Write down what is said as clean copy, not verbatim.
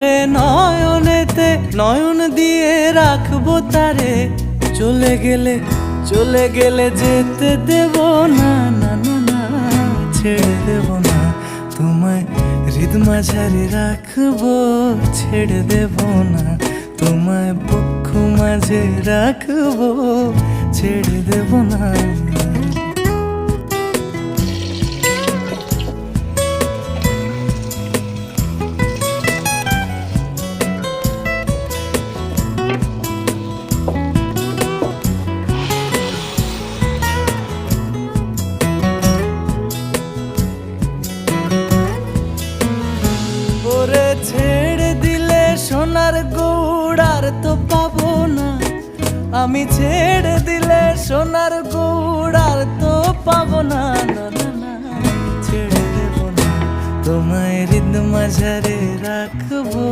নয়নেতে নয়ন দিয়ে রাখবো তারে, চলে গেলে যেতে দেব না, না না না ছেড়ে দেব না তোমায়, হৃদ মাঝারে রাখবো ছেড়ে দেব না তোমায়, বক্ষ মাঝে রাখবো ছেড়ে দেব না। ছেড়ে দিলে সোনার গৌড় আর তো পাবো না, আমি ছেড়ে দিলে সোনার গৌড় আর তো পাবো না, না না না ছেড়ে দেব না তোমায়, হৃদ মাঝারে রাখবো।